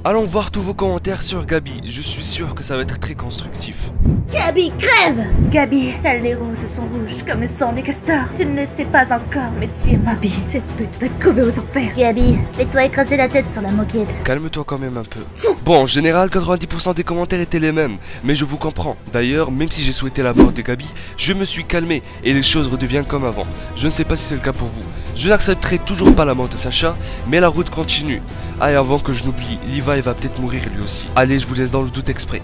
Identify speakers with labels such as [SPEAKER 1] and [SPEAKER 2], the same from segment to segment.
[SPEAKER 1] Allons voir tous vos commentaires sur Gabi, je suis sûr que ça va être très constructif.
[SPEAKER 2] Gabi, crève! Gabi, ta les roses sont rouges comme le sang des castors. Tu ne le sais pas encore, mais tu es ma Gabi. Cette pute va te crever aux enfers. Gabi, fais-toi écraser la tête sur la moquette.
[SPEAKER 1] Calme-toi quand même un peu. Bon, en général, 90% des commentaires étaient les mêmes, mais je vous comprends. D'ailleurs, même si j'ai souhaité la mort de Gabi, je me suis calmé et les choses redeviennent comme avant. Je ne sais pas si c'est le cas pour vous. Je n'accepterai toujours pas la mort de Sacha, mais la route continue. Ah, et avant que je n'oublie, Levi va peut-être mourir lui aussi. Allez, je vous laisse dans le doute exprès.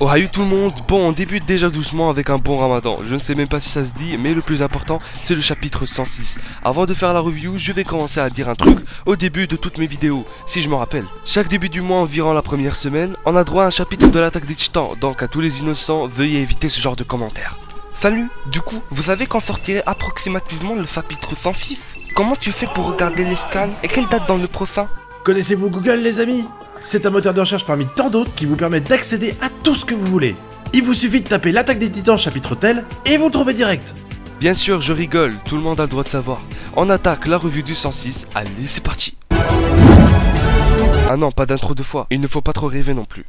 [SPEAKER 1] Oh salut tout le monde, bon on débute déjà doucement avec un bon ramadan, je ne sais même pas si ça se dit, mais le plus important c'est le chapitre 106. Avant de faire la review, je vais commencer à dire un truc au début de toutes mes vidéos, si je me rappelle. Chaque début du mois environ la première semaine, on a droit à un chapitre de l'attaque des titans, donc à tous les innocents, veuillez éviter ce genre de commentaires. Salut, du coup, vous savez quand sortirait approximativement le chapitre 106? Comment tu fais pour regarder les scans et quelle date dans le prochain?
[SPEAKER 3] Connaissez-vous Google les amis? C'est un moteur de recherche parmi tant d'autres qui vous permet d'accéder à tout ce que vous voulez. Il vous suffit de taper l'attaque des titans chapitre tel et vous le trouvez direct.
[SPEAKER 1] Bien sûr, je rigole, tout le monde a le droit de savoir. On attaque la revue du 106, allez c'est parti. Ah non, pas d'intro de fois, il ne faut pas trop rêver non plus.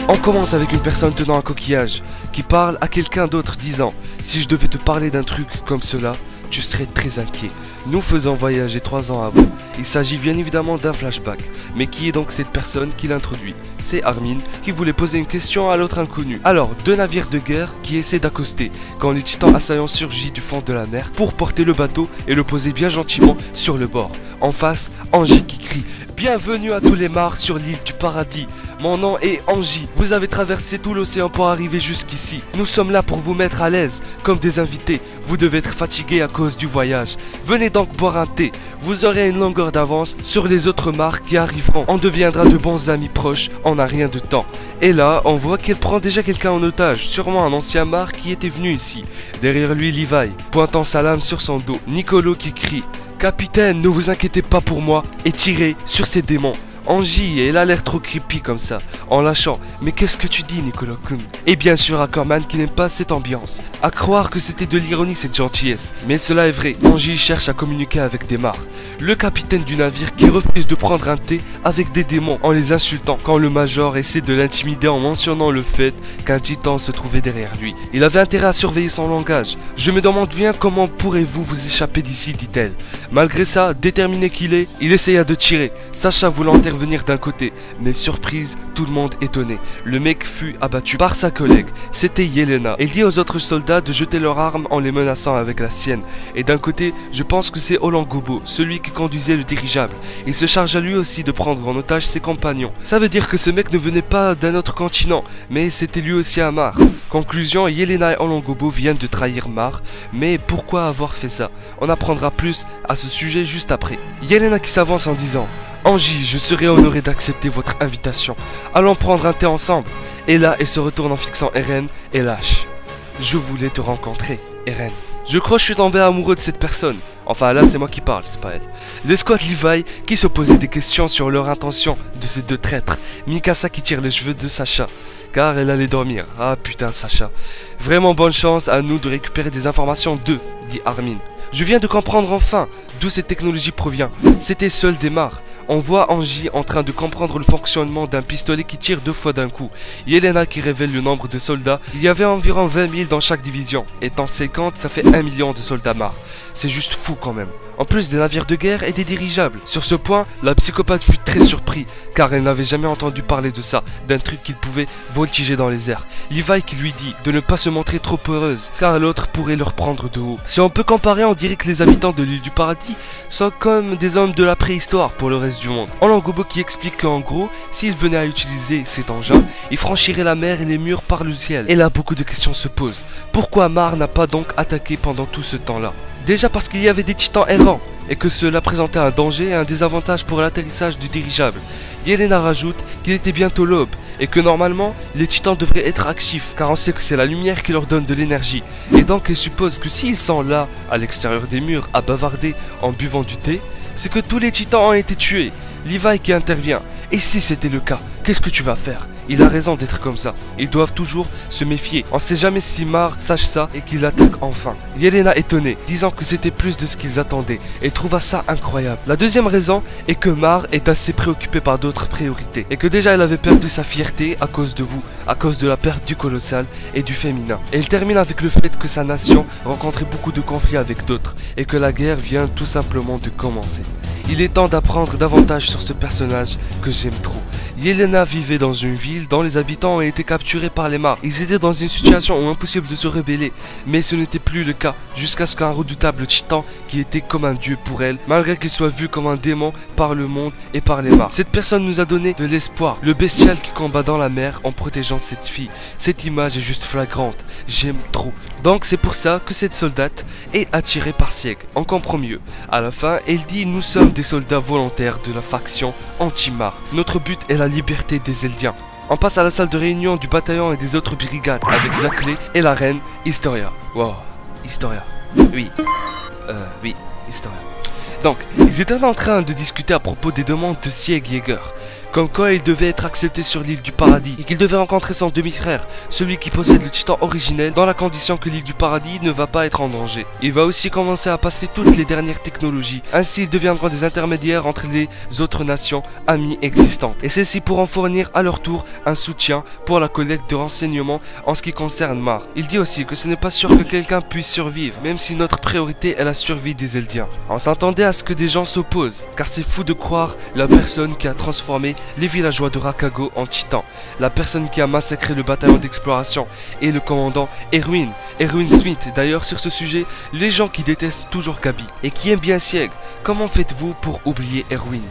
[SPEAKER 1] On commence avec une personne tenant un coquillage, qui parle à quelqu'un d'autre disant « Si je devais te parler d'un truc comme cela, tu serais très inquiet. Nous faisons voyager 3 ans avant. Il s'agit bien évidemment d'un flashback. Mais qui est donc cette personne qui l'introduit? C'est Armin qui voulait poser une question à l'autre inconnu. Alors, 2 navires de guerre qui essaient d'accoster quand les titans assaillants surgissent du fond de la mer pour porter le bateau et le poser bien gentiment sur le bord. En face, Angie qui crie « Bienvenue à tous les mares sur l'île du paradis. Mon nom est Angie. Vous avez traversé tout l'océan pour arriver jusqu'ici. Nous sommes là pour vous mettre à l'aise, comme des invités. Vous devez être fatigué à cause du voyage. Venez donc boire un thé. Vous aurez une longueur d'avance sur les autres marques qui arriveront. On deviendra de bons amis proches en un rien de temps. Et là, on voit qu'elle prend déjà quelqu'un en otage, sûrement un ancien mar qui était venu ici. Derrière lui, Levi, pointant sa lame sur son dos. Nicolo qui crie « Capitaine, ne vous inquiétez pas pour moi » et tirez sur ces démons. Angie, elle a l'air trop creepy comme ça, en lâchant. Mais qu'est-ce que tu dis, Nicolo-kun? Et bien sûr, Ackerman qui n'aime pas cette ambiance. À croire que c'était de l'ironie cette gentillesse. Mais cela est vrai, Angie cherche à communiquer avec des mares. Le capitaine du navire qui refuse de prendre un thé avec des démons en les insultant quand le major essaie de l'intimider en mentionnant le fait qu'un titan se trouvait derrière lui. Il avait intérêt à surveiller son langage. Je me demande bien comment pourrez-vous vous échapper d'ici, dit-elle. Malgré ça, déterminé qu'il est, il essaya de tirer, Sacha voulant intervenir d'un côté, mais surprise, tout le monde étonné. Le mec fut abattu par sa collègue, c'était Yelena. Elle dit aux autres soldats de jeter leurs armes en les menaçant avec la sienne. Et d'un côté, je pense que c'est Olangobo, celui qui conduisait le dirigeable. Il se chargea lui aussi de prendre en otage ses compagnons. Ça veut dire que ce mec ne venait pas d'un autre continent, mais c'était lui aussi un Mar. Conclusion, Yelena et Olangobo viennent de trahir Mar, mais pourquoi avoir fait ça? On apprendra plus à ce sujet juste après. Yelena qui s'avance en disant « Angie, je serais honoré d'accepter votre invitation. Allons prendre un thé ensemble. » Et là, elle se retourne en fixant Eren et lâche. « Je voulais te rencontrer, Eren. » Je crois que je suis tombé amoureux de cette personne. Enfin là, c'est moi qui parle, c'est pas elle. L'escouade Levi qui se posait des questions sur leur intention de ces 2 traîtres. Mikasa qui tire les cheveux de Sacha, car elle allait dormir. Ah putain, Sacha. Vraiment bonne chance à nous de récupérer des informations d'eux, dit Armin. Je viens de comprendre enfin d'où cette technologie provient. C'était seul des mares. On voit Angie en train de comprendre le fonctionnement d'un pistolet qui tire 2 fois d'un coup. Yelena qui révèle le nombre de soldats. Il y avait environ 20 000 dans chaque division. Étant 50, ça fait 1 million de soldats mares. C'est juste fou quand même. En plus des navires de guerre et des dirigeables. Sur ce point, la psychopathe fut très surprise, car elle n'avait jamais entendu parler de ça, d'un truc qu'il pouvait voltiger dans les airs. Levi qui lui dit de ne pas se montrer trop heureuse, car l'autre pourrait leur prendre de haut. Si on peut comparer, on dirait que les habitants de l'île du paradis sont comme des hommes de la préhistoire pour le reste du monde. Olangobo qui explique qu'en gros, s'il venait à utiliser cet engin, il franchirait la mer et les murs par le ciel. Et là, beaucoup de questions se posent. Pourquoi Mar n'a pas donc attaqué pendant tout ce temps-là? Déjà parce qu'il y avait des titans errants et que cela présentait un danger et un désavantage pour l'atterrissage du dirigeable. Yelena rajoute qu'il était bientôt l'aube et que normalement les titans devraient être actifs car on sait que c'est la lumière qui leur donne de l'énergie. Et donc elle suppose que s'ils sont là à l'extérieur des murs à bavarder en buvant du thé, c'est que tous les titans ont été tués. Levi qui intervient. Et si c'était le cas, qu'est-ce que tu vas faire? Il a raison d'être comme ça. Ils doivent toujours se méfier. On sait jamais si Mar sache ça et qu'il attaque enfin. Yelena étonnée, disant que c'était plus de ce qu'ils attendaient et trouva ça incroyable. La deuxième raison est que Mar est assez préoccupée par d'autres priorités et que déjà elle avait perdu sa fierté à cause de vous, à cause de la perte du colossal et du féminin. Et il termine avec le fait que sa nation rencontrait beaucoup de conflits avec d'autres et que la guerre vient tout simplement de commencer. Il est temps d'apprendre davantage sur ce personnage que j'aime trop. Yelena vivait dans une ville dont les habitants ont été capturés par les Mar. Ils étaient dans une situation où impossible de se rebeller, mais ce n'était plus le cas, jusqu'à ce qu'un redoutable titan qui était comme un dieu pour elle, malgré qu'il soit vu comme un démon par le monde et par les Mar. Cette personne nous a donné de l'espoir, le bestial qui combat dans la mer en protégeant cette fille. Cette image est juste flagrante, j'aime trop. Donc c'est pour ça que cette soldate est attirée par Sieg. On comprend mieux. À la fin, elle dit: nous sommes des soldats volontaires de la faction anti-Mar. Notre but est la liberté des Eldiens. On passe à la salle de réunion du bataillon et des autres brigades avec Zachley et la reine Historia. Wow, Historia. Oui, Historia. Donc, ils étaient en train de discuter à propos des demandes de Sieg Yeager, comme quoi il devait être accepté sur l'île du Paradis et qu'il devait rencontrer son demi-frère, celui qui possède le titan originel, dans la condition que l'île du Paradis ne va pas être en danger. Il va aussi commencer à passer toutes les dernières technologies, ainsi ils deviendront des intermédiaires entre les autres nations amies existantes. Et celles-ci pourront fournir à leur tour un soutien pour la collecte de renseignements en ce qui concerne Mar. Il dit aussi que ce n'est pas sûr que quelqu'un puisse survivre, même si notre priorité est la survie des Eldiens. On s'attendait à ce que des gens s'opposent, car c'est fou de croire la personne qui a transformé les villageois de Rakago en titans, la personne qui a massacré le bataillon d'exploration et le commandant Erwin Smith. D'ailleurs sur ce sujet, les gens qui détestent toujours Gabi et qui aiment bien Sieg, comment faites-vous pour oublier Erwin?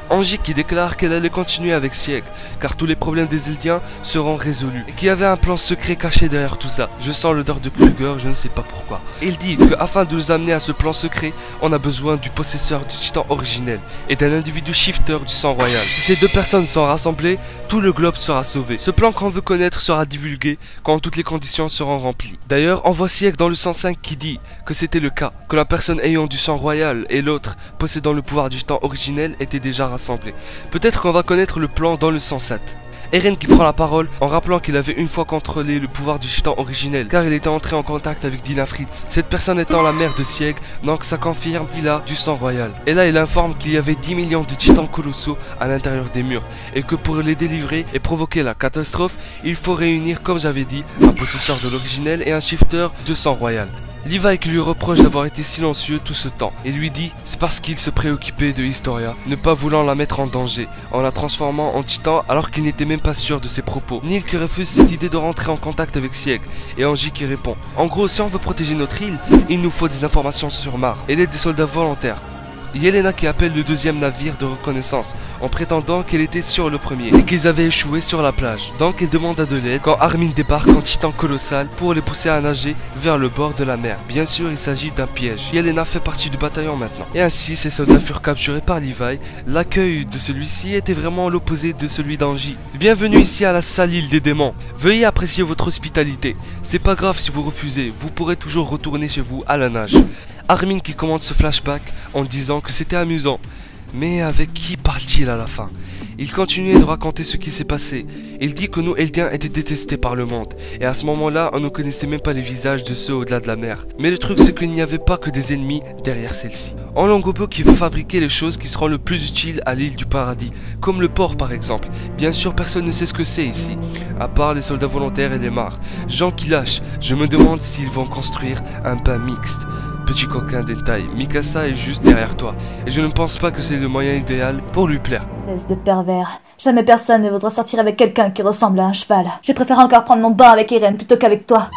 [SPEAKER 1] Angie qui déclare qu'elle allait continuer avec Sieg, car tous les problèmes des Eldiens seront résolus, et qu'il y avait un plan secret caché derrière tout ça. Je sens l'odeur de Kruger, je ne sais pas pourquoi. Il dit qu'afin de nous amener à ce plan secret, on a besoin du possesseur du titan originel, et d'un individu shifter du sang royal. Si ces deux personnes sont rassemblées, tout le globe sera sauvé. Ce plan qu'on veut connaître sera divulgué quand toutes les conditions seront remplies. D'ailleurs, on voit Sieg dans le 105 qui dit que c'était le cas, que la personne ayant du sang royal et l'autre possédant le pouvoir du titan originel étaient déjà rassemblés. Peut-être qu'on va connaître le plan dans le 107. Eren qui prend la parole en rappelant qu'il avait une fois contrôlé le pouvoir du titan originel car il était entré en contact avec Dina Fritz, cette personne étant la mère de Sieg, donc ça confirme qu'il a du sang royal. Et là il informe qu'il y avait 10 millions de titans colossaux à l'intérieur des murs et que pour les délivrer et provoquer la catastrophe, il faut réunir, comme j'avais dit, un possesseur de l'originel et un shifter de sang royal. Levi qui lui reproche d'avoir été silencieux tout ce temps et lui dit c'est parce qu'il se préoccupait de Historia, ne pas voulant la mettre en danger en la transformant en titan alors qu'il n'était même pas sûr de ses propos. Neil qui refuse cette idée de rentrer en contact avec Sieg et Angie qui répond en gros si on veut protéger notre île, il nous faut des informations sur Mar et l'aide des soldats volontaires. Yelena qui appelle le deuxième navire de reconnaissance en prétendant qu'elle était sur le premier et qu'ils avaient échoué sur la plage. Donc elle demande de l'aide quand Armin débarque en titan colossal pour les pousser à nager vers le bord de la mer. Bien sûr il s'agit d'un piège. Yelena fait partie du bataillon maintenant. Et ainsi ces soldats furent capturés par Levi. L'accueil de celui-ci était vraiment l'opposé de celui d'Angie. Bienvenue ici à la sale île des démons. Veuillez apprécier votre hospitalité. C'est pas grave si vous refusez, vous pourrez toujours retourner chez vous à la nage. Armin qui commente ce flashback en disant que c'était amusant. Mais avec qui parle-t-il à la fin? Il continuait de raconter ce qui s'est passé. Il dit que nous Eldiens étaient détestés par le monde. Et à ce moment-là, on ne connaissait même pas les visages de ceux au-delà de la mer. Mais le truc c'est qu'il n'y avait pas que des ennemis derrière celle-ci. En Longobo qui veut fabriquer les choses qui seront le plus utiles à l'île du paradis. Comme le port par exemple. Bien sûr personne ne sait ce que c'est ici. À part les soldats volontaires et les Mar. Gens qui lâchent. Je me demande s'ils vont construire un bain mixte. Petit coquin d'Entai, Mikasa est juste derrière toi, et je ne pense pas que c'est le moyen idéal pour lui plaire.
[SPEAKER 2] Espèce de pervers. Jamais personne ne voudra sortir avec quelqu'un qui ressemble à un cheval. Je préfère encore prendre mon bain avec Eren plutôt qu'avec toi.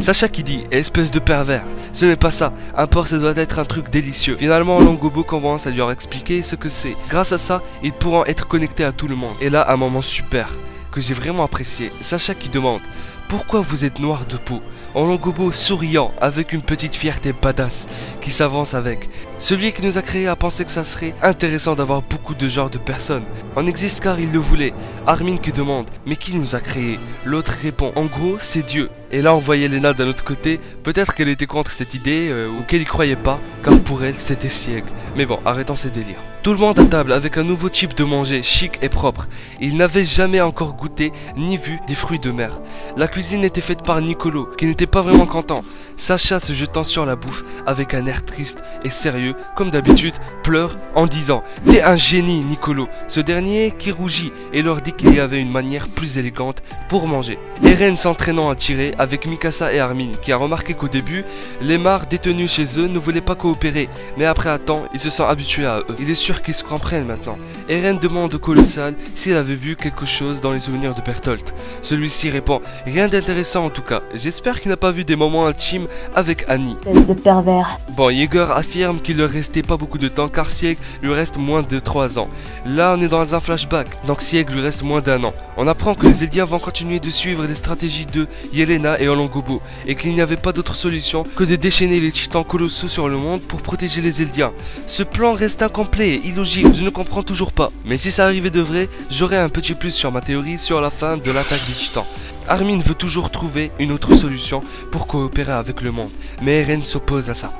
[SPEAKER 1] Sacha qui dit, espèce de pervers, ce n'est pas ça, un porc ça doit être un truc délicieux. Finalement Longobo commence à lui expliquer ce que c'est. Grâce à ça, ils pourront être connectés à tout le monde. Et là, un moment super, que j'ai vraiment apprécié. Sacha qui demande, pourquoi vous êtes noir de peau? Onongobo souriant avec une petite fierté badass qui s'avance avec. Celui qui nous a créé a pensé que ça serait intéressant d'avoir beaucoup de genres de personnes. On existe car il le voulait. Armin qui demande mais qui nous a créé? L'autre répond en gros c'est Dieu. Et là on voyait Lena d'un autre côté, peut-être qu'elle était contre cette idée ou qu'elle y croyait pas, car pour elle c'était Sieg. Mais bon, arrêtons ces délires. Tout le monde à table avec un nouveau type de manger chic et propre. Il n'avait jamais encore goûté ni vu des fruits de mer. La cuisine était faite par Nicolo, qui n'était pas vraiment content. Sacha se jetant sur la bouffe avec un air triste et sérieux, comme d'habitude, pleure en disant « T'es un génie, Nicolo !» Ce dernier qui rougit et leur dit qu'il y avait une manière plus élégante pour manger. Eren s'entraînant à tirer avec Mikasa et Armin, qui a remarqué qu'au début, les mares détenus chez eux ne voulaient pas coopérer, mais après un temps, ils se sont habitués à eux. Il est sûr qu'ils se comprennent maintenant. Eren demande au Colossal s'il avait vu quelque chose dans les souvenirs de Bertholdt. Celui-ci répond « Rien d'intéressant en tout cas, j'espère qu'il n'a pas vu des moments intimes avec Annie. »
[SPEAKER 2] Espèce de pervers.
[SPEAKER 1] Bon, Jaeger affirme qu'il leur restait pas beaucoup de temps car Sieg lui reste moins de 3 ans. Là, on est dans un flashback, donc Sieg lui reste moins d'1 an. On apprend que les Eldiens vont continuer de suivre les stratégies de Yelena et Onongobo et qu'il n'y avait pas d'autre solution que de déchaîner les titans colossaux sur le monde pour protéger les Eldiens. Ce plan reste incomplet et illogique, je ne comprends toujours pas. Mais si ça arrivait de vrai, j'aurais un petit plus sur ma théorie sur la fin de l'attaque des titans. Armin veut toujours trouver une autre solution pour coopérer avec le monde, mais Eren s'oppose à ça.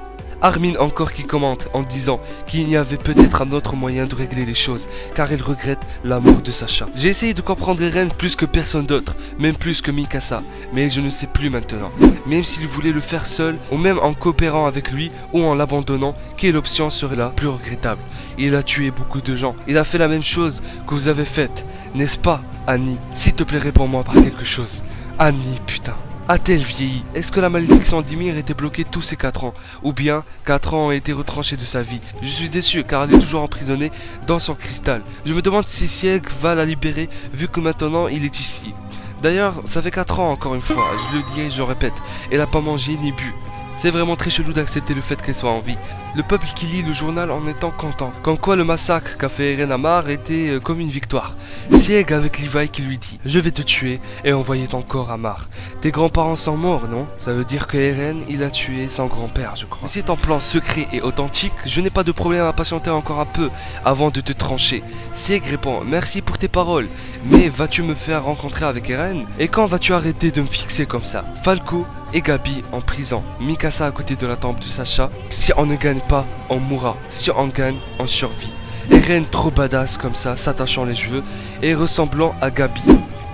[SPEAKER 1] Armin encore qui commente en disant qu'il y avait peut-être un autre moyen de régler les choses, car il regrette la mort de Sacha. J'ai essayé de comprendre Eren plus que personne d'autre, même plus que Mikasa, mais je ne sais plus maintenant. Même s'il voulait le faire seul, ou même en coopérant avec lui, ou en l'abandonnant, quelle option serait la plus regrettable? Il a tué beaucoup de gens, il a fait la même chose que vous avez faite, n'est-ce pas, Annie? S'il te plaît, réponds-moi par quelque chose. Annie, putain. A-t-elle vieilli? Est-ce que la malédiction d'Ymir était bloquée tous ces 4 ans? Ou bien 4 ans ont été retranchés de sa vie? Je suis déçu car elle est toujours emprisonnée dans son cristal. Je me demande si Sieg va la libérer vu que maintenant il est ici. D'ailleurs, ça fait 4 ans encore une fois, je le dis et je le répète, elle n'a pas mangé ni bu. C'est vraiment très chelou d'accepter le fait qu'elle soit en vie. Le peuple qui lit le journal en étant content. Comme quoi le massacre qu'a fait Eren Amar était comme une victoire. Sieg avec Levi qui lui dit « Je vais te tuer et envoyer ton corps à Mar. Tes grands-parents sont morts, non? Ça veut dire que Eren, il a tué son grand-père, je crois. Si c'est un plan secret et authentique, je n'ai pas de problème à patienter encore un peu avant de te trancher. » Sieg répond « Merci pour tes paroles, mais vas-tu me faire rencontrer avec Eren? Et quand vas-tu arrêter de me fixer comme ça? » Falco et Gabi en prison, Mikasa à côté de la tombe de Sacha. Si on ne gagne pas, on mourra. Si on gagne, on survit. Eren trop badass comme ça, s'attachant les cheveux et ressemblant à Gabi.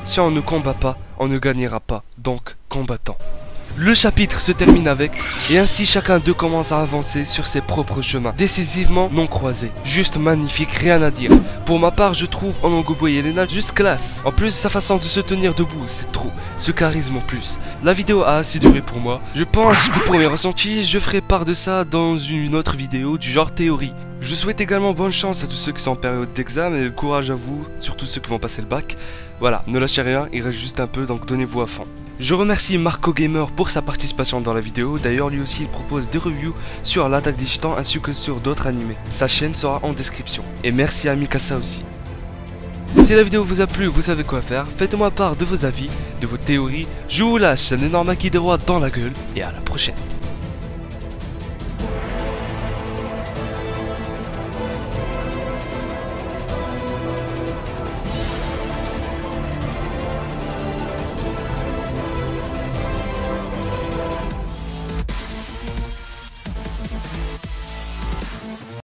[SPEAKER 1] Si on ne combat pas, on ne gagnera pas. Donc, combattant. Le chapitre se termine avec, et ainsi chacun d'eux commence à avancer sur ses propres chemins, décisivement non croisés. Juste magnifique, rien à dire. Pour ma part, je trouve Onongobo et Yelena juste classe. En plus, sa façon de se tenir debout, c'est trop. Ce charisme en plus. La vidéo a assez duré pour moi. Je pense que pour mes ressentis, je ferai part de ça dans une autre vidéo du genre théorie. Je souhaite également bonne chance à tous ceux qui sont en période d'examen et courage à vous, surtout ceux qui vont passer le bac. Voilà, ne lâchez rien, il reste juste un peu, donc donnez-vous à fond. Je remercie Marco Gamer pour sa participation dans la vidéo, d'ailleurs lui aussi il propose des reviews sur l'attaque des titans ainsi que sur d'autres animés. Sa chaîne sera en description. Et merci à Mikasa aussi. Si la vidéo vous a plu, vous savez quoi faire, faites-moi part de vos avis, de vos théories, je vous lâche un énorme acquis des rois dans la gueule, et à la prochaine.